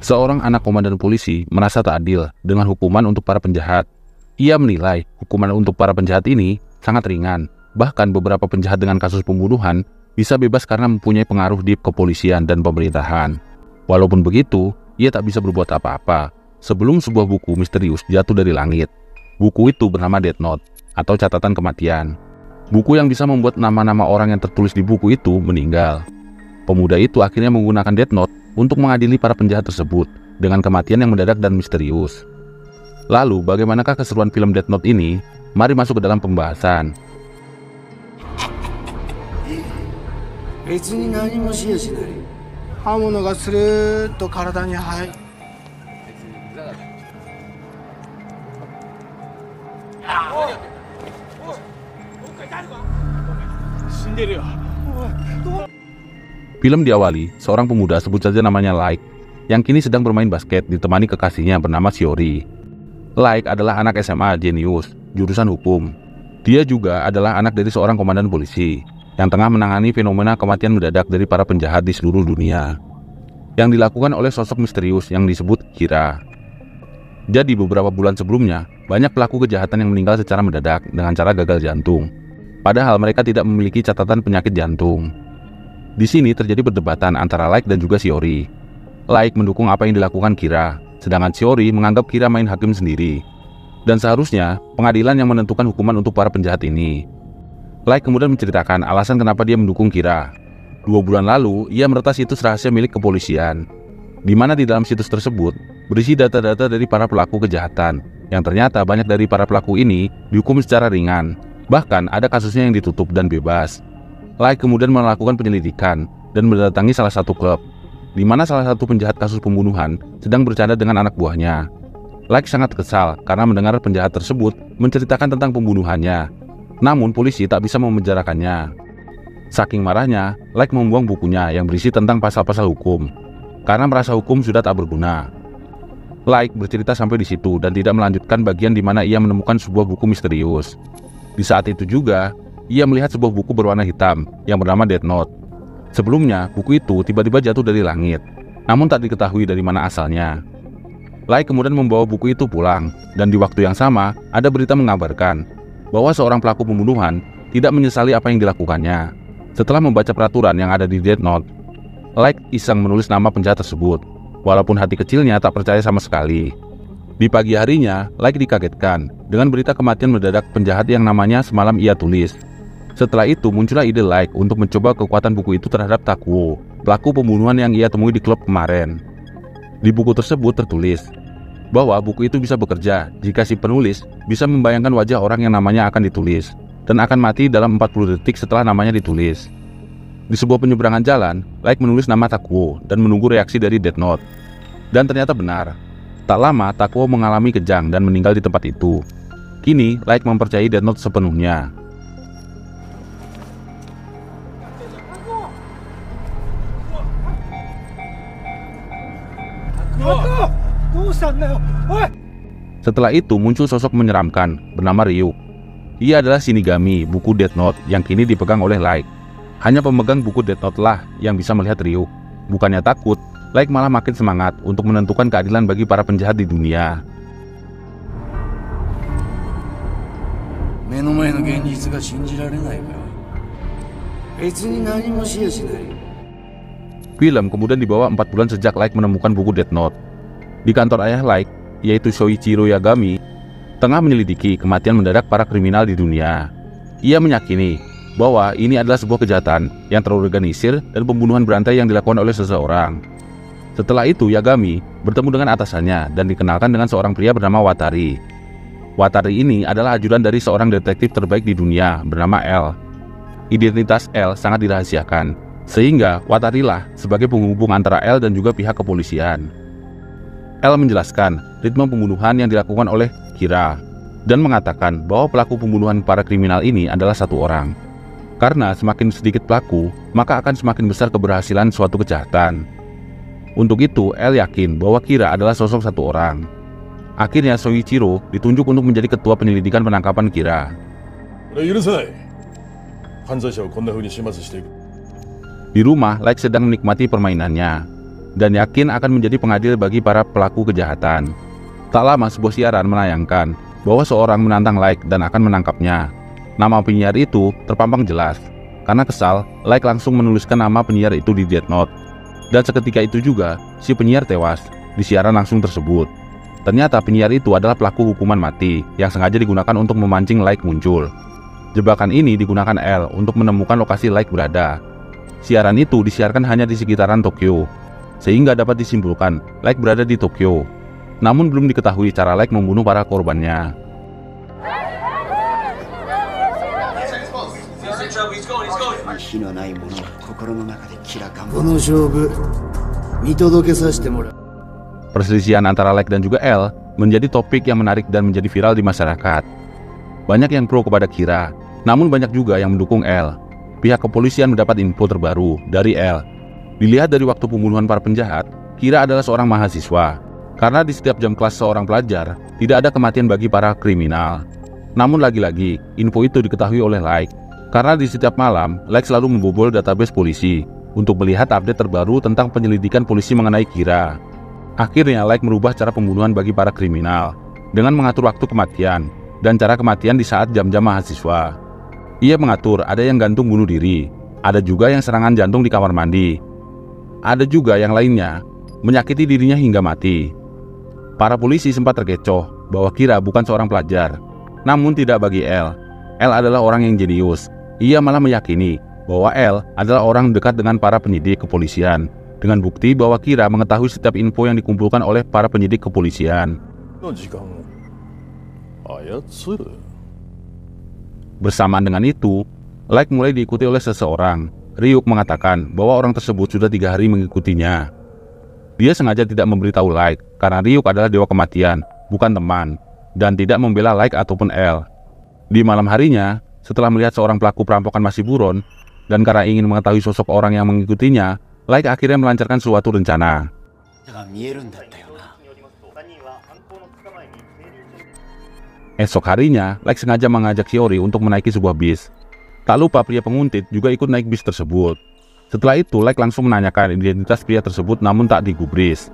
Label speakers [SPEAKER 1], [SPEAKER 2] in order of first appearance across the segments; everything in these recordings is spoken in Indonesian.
[SPEAKER 1] Seorang anak komandan polisi merasa tak adil dengan hukuman untuk para penjahat. Ia menilai hukuman untuk para penjahat ini sangat ringan. Bahkan beberapa penjahat dengan kasus pembunuhan bisa bebas karena mempunyai pengaruh di kepolisian dan pemerintahan. Walaupun begitu, ia tak bisa berbuat apa-apa sebelum sebuah buku misterius jatuh dari langit. Buku itu bernama Death Note atau catatan kematian. Buku yang bisa membuat nama-nama orang yang tertulis di buku itu meninggal. Pemuda itu akhirnya menggunakan Death Note untuk mengadili para penjahat tersebut dengan kematian yang mendadak dan misterius. Lalu, bagaimanakah keseruan film Death Note ini? Mari masuk ke dalam pembahasan. Film diawali seorang pemuda, sebut saja namanya Light, yang kini sedang bermain basket ditemani kekasihnya bernama Shiori. Light adalah anak SMA jenius, jurusan hukum. Dia juga adalah anak dari seorang komandan polisi yang tengah menangani fenomena kematian mendadak dari para penjahat di seluruh dunia yang dilakukan oleh sosok misterius yang disebut Kira. Jadi beberapa bulan sebelumnya, banyak pelaku kejahatan yang meninggal secara mendadak dengan cara gagal jantung. Padahal mereka tidak memiliki catatan penyakit jantung. Di sini terjadi perdebatan antara Light dan juga Shiori. Light mendukung apa yang dilakukan Kira, sedangkan Shiori menganggap Kira main hakim sendiri. Dan seharusnya pengadilan yang menentukan hukuman untuk para penjahat ini. Light kemudian menceritakan alasan kenapa dia mendukung Kira. 2 bulan lalu, ia meretas situs rahasia milik kepolisian, di mana di dalam situs tersebut berisi data-data dari para pelaku kejahatan, yang ternyata banyak dari para pelaku ini dihukum secara ringan. Bahkan ada kasusnya yang ditutup dan bebas. Light kemudian melakukan penyelidikan dan mendatangi salah satu klub, di mana salah satu penjahat kasus pembunuhan sedang bercanda dengan anak buahnya. Light sangat kesal karena mendengar penjahat tersebut menceritakan tentang pembunuhannya. Namun polisi tak bisa memenjarakannya. Saking marahnya, Light membuang bukunya yang berisi tentang pasal-pasal hukum, karena merasa hukum sudah tak berguna. Light bercerita sampai di situ dan tidak melanjutkan bagian di mana ia menemukan sebuah buku misterius. Di saat itu juga, ia melihat sebuah buku berwarna hitam yang bernama Death Note. Sebelumnya, buku itu tiba-tiba jatuh dari langit, namun tak diketahui dari mana asalnya. Light kemudian membawa buku itu pulang, dan di waktu yang sama, ada berita mengabarkan bahwa seorang pelaku pembunuhan tidak menyesali apa yang dilakukannya. Setelah membaca peraturan yang ada di Death Note, Light iseng menulis nama penjahat tersebut, walaupun hati kecilnya tak percaya sama sekali. Di pagi harinya, Light dikagetkan dengan berita kematian mendadak penjahat yang namanya semalam ia tulis. Setelah itu muncullah ide Light untuk mencoba kekuatan buku itu terhadap Takuo, pelaku pembunuhan yang ia temui di klub kemarin. Di buku tersebut tertulis bahwa buku itu bisa bekerja jika si penulis bisa membayangkan wajah orang yang namanya akan ditulis dan akan mati dalam 40 detik setelah namanya ditulis. Di sebuah penyeberangan jalan, Light menulis nama Takuo dan menunggu reaksi dari Death Note. Dan ternyata benar. Tak lama, Takuo mengalami kejang dan meninggal di tempat itu. Kini, Light mempercayai Death Note sepenuhnya. Setelah itu muncul sosok menyeramkan bernama Ryuk. Ia adalah Shinigami buku Death Note yang kini dipegang oleh Light. Hanya pemegang buku Death Note lah yang bisa melihat Ryuk. Bukannya takut, Light malah makin semangat untuk menentukan keadilan bagi para penjahat di dunia. Film kemudian dibawa 4 bulan sejak Light menemukan buku Death Note. Di kantor ayah Light, yaitu Shoichiro Yagami, tengah menyelidiki kematian mendadak para kriminal di dunia. Ia meyakini bahwa ini adalah sebuah kejahatan yang terorganisir dan pembunuhan berantai yang dilakukan oleh seseorang. Setelah itu, Yagami bertemu dengan atasannya dan dikenalkan dengan seorang pria bernama Watari. Watari ini adalah ajudan dari seorang detektif terbaik di dunia bernama L. Identitas L sangat dirahasiakan, sehingga Watari lah sebagai penghubung antara L dan juga pihak kepolisian. L menjelaskan ritme pembunuhan yang dilakukan oleh Kira dan mengatakan bahwa pelaku pembunuhan para kriminal ini adalah satu orang. Karena semakin sedikit pelaku, maka akan semakin besar keberhasilan suatu kejahatan. Untuk itu, L yakin bahwa Kira adalah sosok satu orang. Akhirnya Shoichiro ditunjuk untuk menjadi ketua penyelidikan penangkapan Kira. Di rumah, Light sedang menikmati permainannya. dan yakin akan menjadi pengadil bagi para pelaku kejahatan. Tak lama sebuah siaran menayangkan bahwa seorang menantang Light dan akan menangkapnya. Nama penyiar itu terpampang jelas. Karena kesal, Light langsung menuliskan nama penyiar itu di Death Note. Dan seketika itu juga, si penyiar tewas di siaran langsung tersebut. Ternyata penyiar itu adalah pelaku hukuman mati yang sengaja digunakan untuk memancing Light muncul. Jebakan ini digunakan L untuk menemukan lokasi Light berada. Siaran itu disiarkan hanya di sekitaran Tokyo, sehingga dapat disimpulkan Light berada di Tokyo. Namun belum diketahui cara Light membunuh para korbannya. Perselisihan antara Light dan juga L menjadi topik yang menarik dan menjadi viral di masyarakat. Banyak yang pro kepada Kira, namun banyak juga yang mendukung L. Pihak kepolisian mendapat info terbaru dari L. Dilihat dari waktu pembunuhan para penjahat, Kira adalah seorang mahasiswa. Karena di setiap jam kelas seorang pelajar, tidak ada kematian bagi para kriminal. Namun lagi-lagi, info itu diketahui oleh Light. Karena di setiap malam, Light selalu membobol database polisi untuk melihat update terbaru tentang penyelidikan polisi mengenai Kira. Akhirnya Light merubah cara pembunuhan bagi para kriminal dengan mengatur waktu kematian dan cara kematian di saat jam-jam mahasiswa. Ia mengatur ada yang gantung bunuh diri, ada juga yang serangan jantung di kamar mandi, ada juga yang lainnya menyakiti dirinya hingga mati. Para polisi sempat terkecoh bahwa Kira bukan seorang pelajar, namun tidak bagi L. L adalah orang yang jenius. Ia malah meyakini bahwa L adalah orang dekat dengan para penyidik kepolisian, dengan bukti bahwa Kira mengetahui setiap info yang dikumpulkan oleh para penyidik kepolisian. Bersamaan dengan itu, Light mulai diikuti oleh seseorang. Ryuk mengatakan bahwa orang tersebut sudah 3 hari mengikutinya. Dia sengaja tidak memberitahu Light karena Ryuk adalah dewa kematian, bukan teman, dan tidak membela Light ataupun L. Di malam harinya, setelah melihat seorang pelaku perampokan masih buron, dan karena ingin mengetahui sosok orang yang mengikutinya, Light akhirnya melancarkan suatu rencana. Esok harinya, Light sengaja mengajak Shiori untuk menaiki sebuah bis. Tak lupa pria penguntit juga ikut naik bis tersebut. Setelah itu, Light langsung menanyakan identitas pria tersebut namun tak digubris.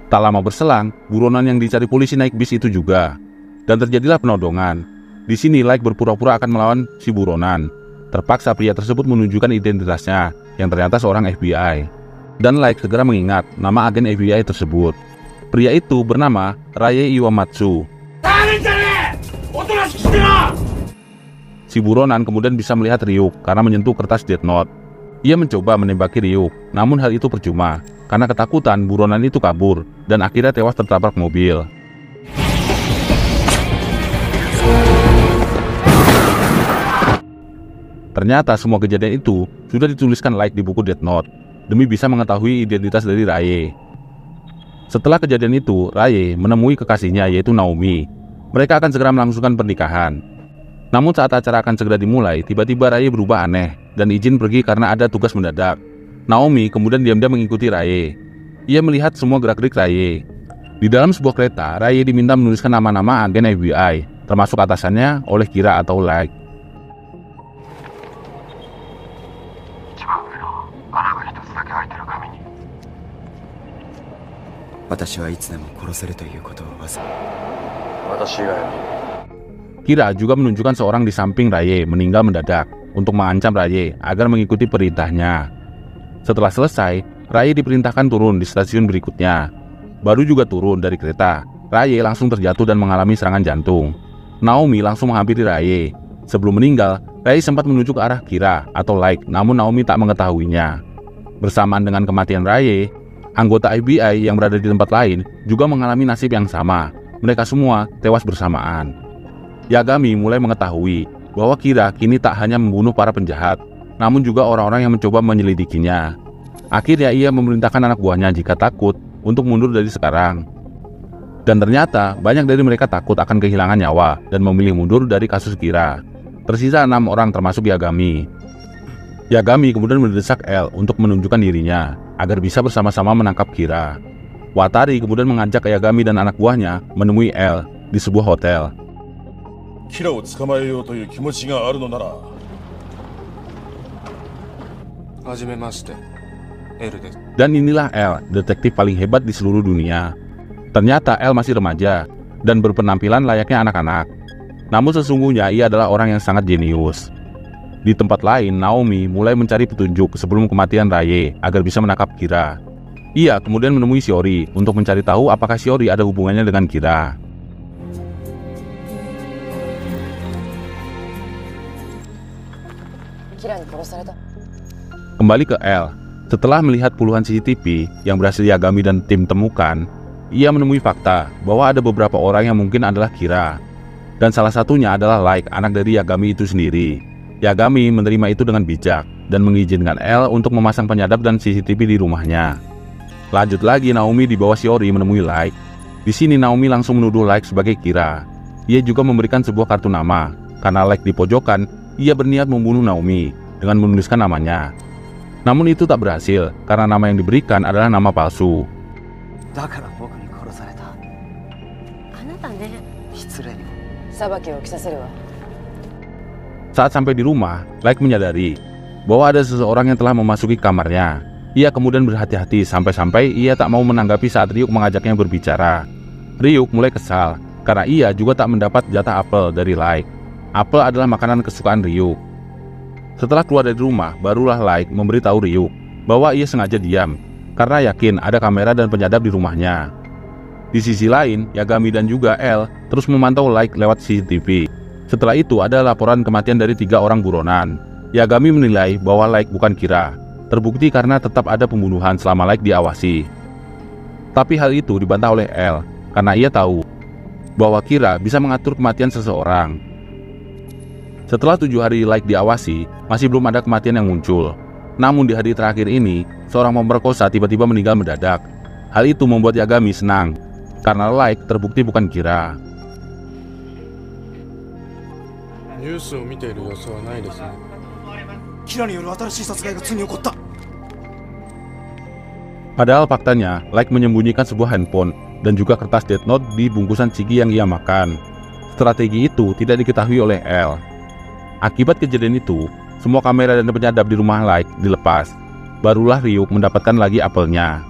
[SPEAKER 1] Tak lama berselang, buronan yang dicari polisi naik bis itu juga. Dan terjadilah penodongan. Di sini Light berpura-pura akan melawan si buronan. Terpaksa pria tersebut menunjukkan identitasnya, yang ternyata seorang FBI. Dan Light segera mengingat nama agen FBI tersebut. Pria itu bernama Raye Iwamatsu. Si buronan kemudian bisa melihat Ryuk karena menyentuh kertas Death Note. Ia mencoba menembaki Ryuk, namun hal itu percuma. Karena ketakutan, buronan itu kabur dan akhirnya tewas tertabrak mobil. Ternyata semua kejadian itu sudah dituliskan Light di buku Death Note demi bisa mengetahui identitas dari Raye. Setelah kejadian itu, Raye menemui kekasihnya yaitu Naomi. Mereka akan segera melangsungkan pernikahan. Namun saat acara akan segera dimulai, tiba-tiba Raye berubah aneh dan izin pergi karena ada tugas mendadak. Naomi kemudian diam-diam mengikuti Raye. Ia melihat semua gerak-gerik Raye. Di dalam sebuah kereta, Raye diminta menuliskan nama-nama agen FBI, termasuk atasannya oleh Kira atau Light. Kira juga menunjukkan seorang di samping Raye meninggal mendadak untuk mengancam Raye agar mengikuti perintahnya. Setelah selesai, Raye diperintahkan turun di stasiun berikutnya. Baru juga turun dari kereta, Raye langsung terjatuh dan mengalami serangan jantung. Naomi langsung menghampiri Raye. Sebelum meninggal, Raye sempat menuju ke arah Kira atau Light, namun Naomi tak mengetahuinya. Bersamaan dengan kematian Raye, anggota FBI yang berada di tempat lain juga mengalami nasib yang sama. Mereka semua tewas bersamaan. Yagami mulai mengetahui bahwa Kira kini tak hanya membunuh para penjahat, namun juga orang-orang yang mencoba menyelidikinya. Akhirnya ia memerintahkan anak buahnya jika takut untuk mundur dari sekarang. Dan ternyata banyak dari mereka takut akan kehilangan nyawa dan memilih mundur dari kasus Kira. Tersisa 6 orang termasuk Yagami. Yagami kemudian mendesak L untuk menunjukkan dirinya agar bisa bersama-sama menangkap Kira. Watari kemudian mengajak Yagami dan anak buahnya menemui L di sebuah hotel.
[SPEAKER 2] Kiraを捕まえようという気持ちがあるのなら、はじめまして。
[SPEAKER 3] L です。
[SPEAKER 1] Dan inilah L, detektif paling hebat di seluruh dunia. Ternyata L masih remaja dan berpenampilan layaknya anak-anak. Namun sesungguhnya ia adalah orang yang sangat jenius. Di tempat lain, Naomi mulai mencari petunjuk sebelum kematian Raye agar bisa menangkap Kira. Ia kemudian menemui Shiori untuk mencari tahu apakah Shiori ada hubungannya dengan Kira. Kembali ke L. Setelah melihat puluhan CCTV yang berhasil Yagami dan tim temukan, ia menemui fakta bahwa ada beberapa orang yang mungkin adalah Kira. Dan salah satunya adalah Light, anak dari Yagami itu sendiri. Yagami menerima itu dengan bijak dan mengizinkan L untuk memasang penyadap dan CCTV di rumahnya. Lanjut lagi, Naomi dibawa Shiori menemui Light. Di sini Naomi langsung menuduh Light sebagai Kira. Ia juga memberikan sebuah kartu nama. Karena Light di pojokan, ia berniat membunuh Naomi dengan menuliskan namanya. Namun itu tak berhasil karena nama yang diberikan adalah nama palsu. Saat sampai di rumah, Light menyadari bahwa ada seseorang yang telah memasuki kamarnya. Ia kemudian berhati-hati sampai-sampai ia tak mau menanggapi saat Ryuk mengajaknya berbicara. Ryuk mulai kesal karena ia juga tak mendapat jatah apel dari Light. Apel adalah makanan kesukaan Ryuk. Setelah keluar dari rumah, barulah Light memberitahu Ryuk bahwa ia sengaja diam karena yakin ada kamera dan penyadap di rumahnya. Di sisi lain, Yagami dan juga L terus memantau Light lewat CCTV. Setelah itu ada laporan kematian dari 3 orang buronan. Yagami menilai bahwa Light bukan Kira. Terbukti karena tetap ada pembunuhan selama Light diawasi. Tapi hal itu dibantah oleh L karena ia tahu bahwa Kira bisa mengatur kematian seseorang. Setelah 7 hari Light diawasi, masih belum ada kematian yang muncul. Namun di hari terakhir ini, seorang pemerkosa tiba-tiba meninggal mendadak. Hal itu membuat Yagami senang, karena Light terbukti bukan Kira. Padahal faktanya, Light menyembunyikan sebuah handphone dan juga kertas Death Note di bungkusan ciki yang ia makan. Strategi itu tidak diketahui oleh L. Akibat kejadian itu, semua kamera dan penyadap di rumah Light dilepas. Barulah Ryuk mendapatkan lagi apelnya.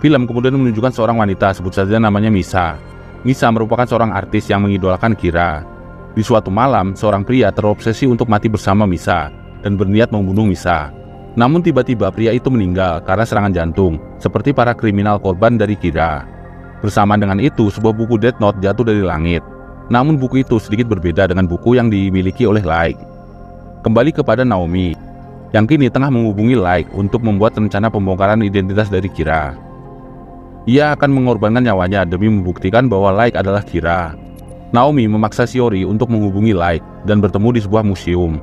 [SPEAKER 1] Film kemudian menunjukkan seorang wanita, sebut saja namanya Misa. Misa merupakan seorang artis yang mengidolakan Kira. Di suatu malam, seorang pria terobsesi untuk mati bersama Misa dan berniat membunuh Misa. Namun tiba-tiba pria itu meninggal karena serangan jantung, seperti para kriminal korban dari Kira. Bersamaan dengan itu, sebuah buku Death Note jatuh dari langit. Namun buku itu sedikit berbeda dengan buku yang dimiliki oleh Light. Kembali kepada Naomi, yang kini tengah menghubungi Light untuk membuat rencana pembongkaran identitas dari Kira. Ia akan mengorbankan nyawanya demi membuktikan bahwa Light adalah Kira. Naomi memaksa Shiori untuk menghubungi Light dan bertemu di sebuah museum.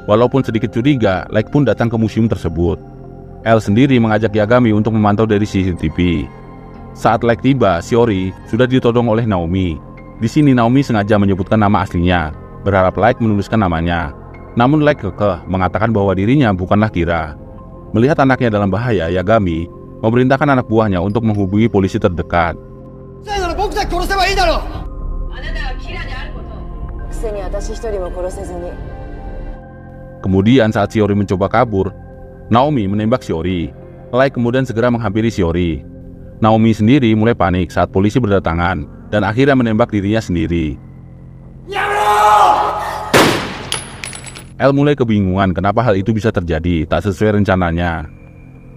[SPEAKER 1] Walaupun sedikit curiga, Light pun datang ke museum tersebut. L sendiri mengajak Yagami untuk memantau dari CCTV. Saat Light tiba, Shiori sudah ditodong oleh Naomi. Di sini Naomi sengaja menyebutkan nama aslinya, berharap Light menuliskan namanya. Namun Light kekeh mengatakan bahwa dirinya bukanlah Kira. Melihat anaknya dalam bahaya, Yagami memerintahkan anak buahnya untuk menghubungi polisi terdekat. Kemudian saat Shiori mencoba kabur, Naomi menembak Shiori. Light kemudian segera menghampiri Shiori. Naomi sendiri mulai panik saat polisi berdatangan dan akhirnya menembak dirinya sendiri. L mulai kebingungan kenapa hal itu bisa terjadi, tak sesuai rencananya.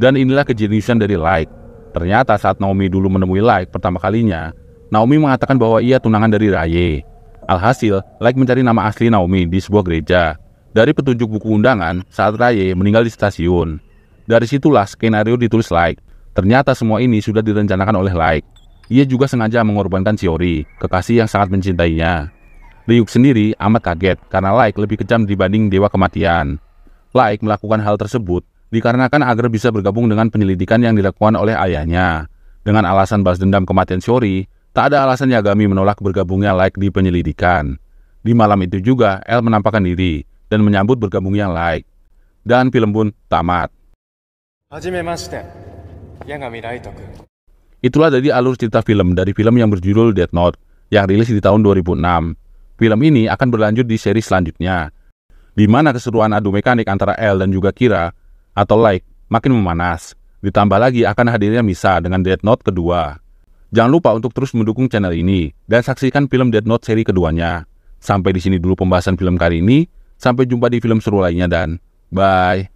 [SPEAKER 1] Dan inilah kejeniusan dari Light. Ternyata saat Naomi dulu menemui Light pertama kalinya, Naomi mengatakan bahwa ia tunangan dari Raye. Alhasil, Light mencari nama asli Naomi di sebuah gereja. Dari petunjuk buku undangan saat Raye meninggal di stasiun. Dari situlah skenario ditulis Light. Ternyata semua ini sudah direncanakan oleh Light. Ia juga sengaja mengorbankan Shiori, kekasih yang sangat mencintainya. Ryuk sendiri amat kaget karena Light lebih kejam dibanding dewa kematian. Light melakukan hal tersebut dikarenakan agar bisa bergabung dengan penyelidikan yang dilakukan oleh ayahnya. Dengan alasan balas dendam kematian Shiori, tak ada alasan Yagami menolak bergabungnya Light di penyelidikan. Di malam itu juga, L menampakkan diri dan menyambut bergabungnya Light. Dan film pun tamat. Itulah dari alur cerita film dari film yang berjudul Death Note yang rilis di tahun 2006. Film ini akan berlanjut di seri selanjutnya, di mana keseruan adu mekanik antara L dan juga Kira atau Light makin memanas. Ditambah lagi akan hadirnya Misa dengan Death Note kedua. Jangan lupa untuk terus mendukung channel ini dan saksikan film Death Note seri keduanya. Sampai di sini dulu pembahasan film kali ini. Sampai jumpa di film seru lainnya dan bye.